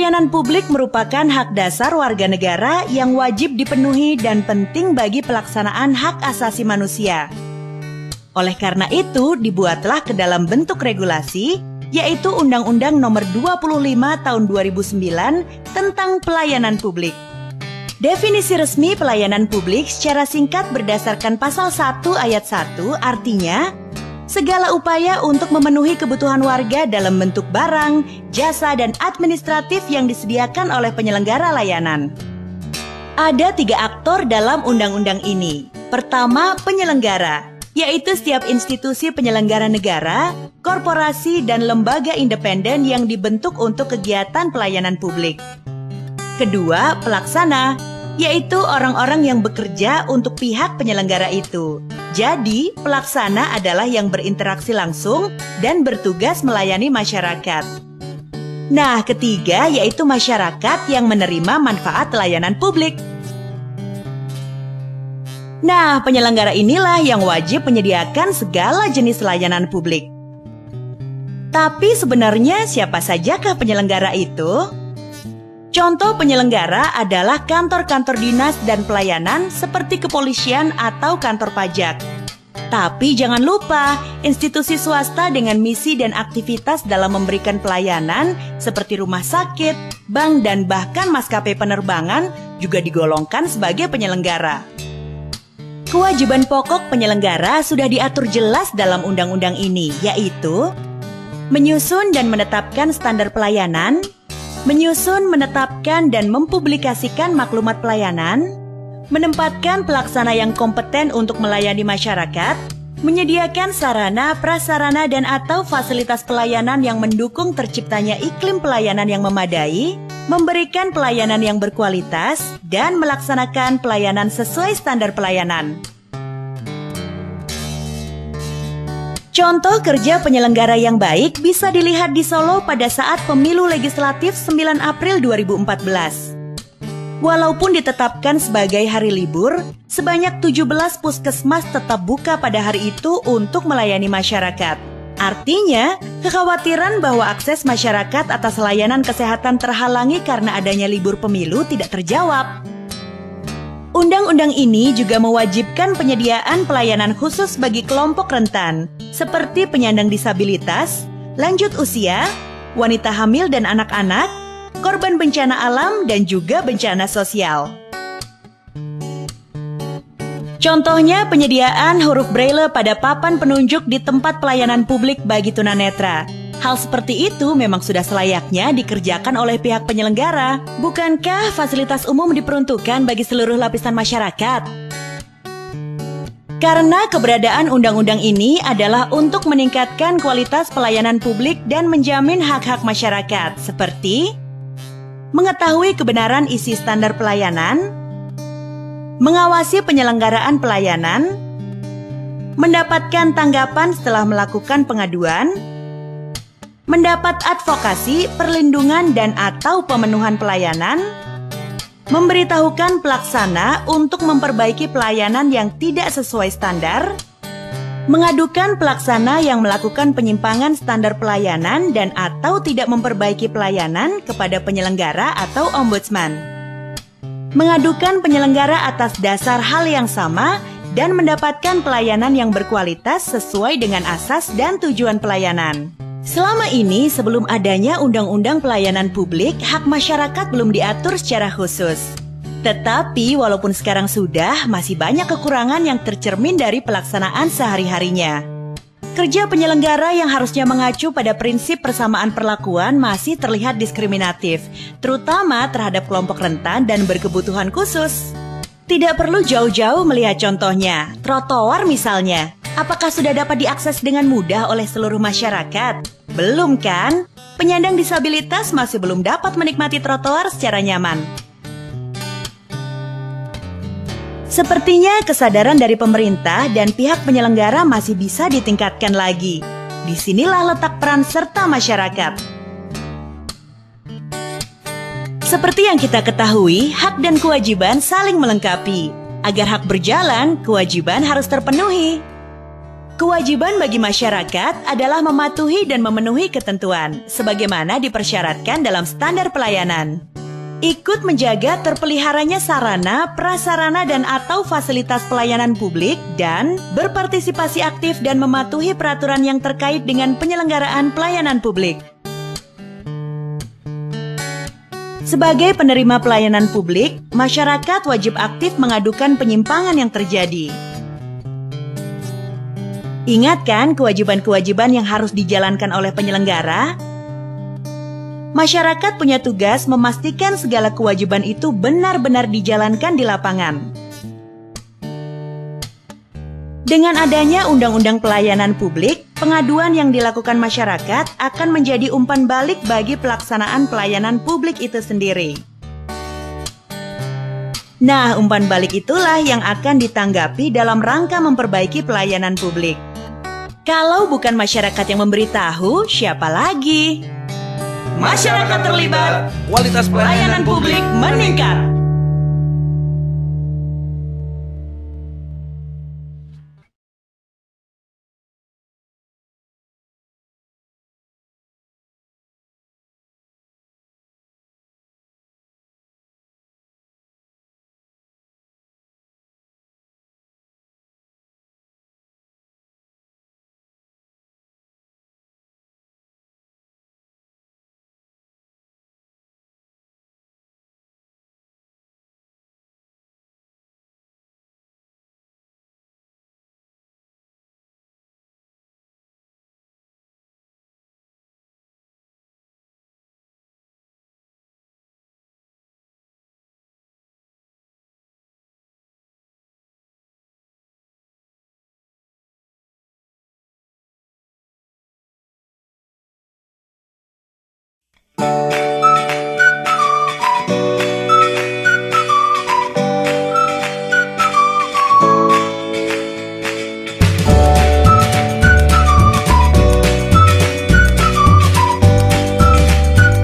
Pelayanan publik merupakan hak dasar warga negara yang wajib dipenuhi dan penting bagi pelaksanaan hak asasi manusia. Oleh karena itu, dibuatlah ke dalam bentuk regulasi, yaitu Undang-Undang Nomor 25 Tahun 2009 tentang Pelayanan Publik. Definisi resmi pelayanan publik secara singkat berdasarkan Pasal 1 Ayat 1 artinya, segala upaya untuk memenuhi kebutuhan warga dalam bentuk barang, jasa, dan administratif yang disediakan oleh penyelenggara layanan. Ada 3 aktor dalam undang-undang ini. Pertama, penyelenggara, yaitu setiap institusi penyelenggara negara, korporasi, dan lembaga independen yang dibentuk untuk kegiatan pelayanan publik. Kedua, pelaksana, yaitu orang-orang yang bekerja untuk pihak penyelenggara itu. Jadi, pelaksana adalah yang berinteraksi langsung dan bertugas melayani masyarakat. Nah, ketiga yaitu masyarakat yang menerima manfaat layanan publik. Nah, penyelenggara inilah yang wajib menyediakan segala jenis layanan publik. Tapi sebenarnya siapa sajakah penyelenggara itu? Contoh penyelenggara adalah kantor-kantor dinas dan pelayanan seperti kepolisian atau kantor pajak. Tapi jangan lupa, institusi swasta dengan misi dan aktivitas dalam memberikan pelayanan seperti rumah sakit, bank, dan bahkan maskapai penerbangan juga digolongkan sebagai penyelenggara. Kewajiban pokok penyelenggara sudah diatur jelas dalam undang-undang ini, yaitu menyusun dan menetapkan standar pelayanan, menyusun, menetapkan, dan mempublikasikan maklumat pelayanan, menempatkan pelaksana yang kompeten untuk melayani masyarakat, menyediakan sarana, prasarana, dan atau fasilitas pelayanan yang mendukung terciptanya iklim pelayanan yang memadai, memberikan pelayanan yang berkualitas, dan melaksanakan pelayanan sesuai standar pelayanan. Contoh kerja penyelenggara yang baik bisa dilihat di Solo pada saat pemilu legislatif 9 April 2014. Walaupun ditetapkan sebagai hari libur, sebanyak 17 puskesmas tetap buka pada hari itu untuk melayani masyarakat. Artinya, kekhawatiran bahwa akses masyarakat atas layanan kesehatan terhalangi karena adanya libur pemilu tidak terjawab. Undang-undang ini juga mewajibkan penyediaan pelayanan khusus bagi kelompok rentan, seperti penyandang disabilitas, lanjut usia, wanita hamil dan anak-anak, korban bencana alam, dan juga bencana sosial. Contohnya penyediaan huruf braille pada papan penunjuk di tempat pelayanan publik bagi tunanetra. Hal seperti itu memang sudah selayaknya dikerjakan oleh pihak penyelenggara. Bukankah fasilitas umum diperuntukkan bagi seluruh lapisan masyarakat? Karena keberadaan undang-undang ini adalah untuk meningkatkan kualitas pelayanan publik dan menjamin hak-hak masyarakat, seperti mengetahui kebenaran isi standar pelayanan, mengawasi penyelenggaraan pelayanan, mendapatkan tanggapan setelah melakukan pengaduan, mendapat advokasi, perlindungan dan atau pemenuhan pelayanan, memberitahukan pelaksana untuk memperbaiki pelayanan yang tidak sesuai standar, mengadukan pelaksana yang melakukan penyimpangan standar pelayanan dan atau tidak memperbaiki pelayanan kepada penyelenggara atau ombudsman, mengadukan penyelenggara atas dasar hal yang sama dan mendapatkan pelayanan yang berkualitas sesuai dengan asas dan tujuan pelayanan. Selama ini, sebelum adanya Undang-Undang Pelayanan Publik, hak masyarakat belum diatur secara khusus. Tetapi, walaupun sekarang sudah, masih banyak kekurangan yang tercermin dari pelaksanaan sehari-harinya. Kerja penyelenggara yang harusnya mengacu pada prinsip persamaan perlakuan masih terlihat diskriminatif, terutama terhadap kelompok rentan dan berkebutuhan khusus. Tidak perlu jauh-jauh melihat contohnya, trotoar misalnya. Apakah sudah dapat diakses dengan mudah oleh seluruh masyarakat? Belum kan? Penyandang disabilitas masih belum dapat menikmati trotoar secara nyaman. Sepertinya kesadaran dari pemerintah dan pihak penyelenggara masih bisa ditingkatkan lagi. Disinilah letak peran serta masyarakat. Seperti yang kita ketahui, hak dan kewajiban saling melengkapi. Agar hak berjalan, kewajiban harus terpenuhi. Kewajiban bagi masyarakat adalah mematuhi dan memenuhi ketentuan, sebagaimana dipersyaratkan dalam standar pelayanan. Ikut menjaga terpeliharanya sarana, prasarana dan atau fasilitas pelayanan publik dan berpartisipasi aktif dan mematuhi peraturan yang terkait dengan penyelenggaraan pelayanan publik. Sebagai penerima pelayanan publik, masyarakat wajib aktif mengadukan penyimpangan yang terjadi. Ingatkan kewajiban-kewajiban yang harus dijalankan oleh penyelenggara. Masyarakat punya tugas memastikan segala kewajiban itu benar-benar dijalankan di lapangan. Dengan adanya Undang-Undang Pelayanan Publik, pengaduan yang dilakukan masyarakat akan menjadi umpan balik bagi pelaksanaan pelayanan publik itu sendiri. Nah, umpan balik itulah yang akan ditanggapi dalam rangka memperbaiki pelayanan publik. Kalau bukan masyarakat yang memberitahu, siapa lagi? Masyarakat terlibat, kualitas pelayanan publik meningkat.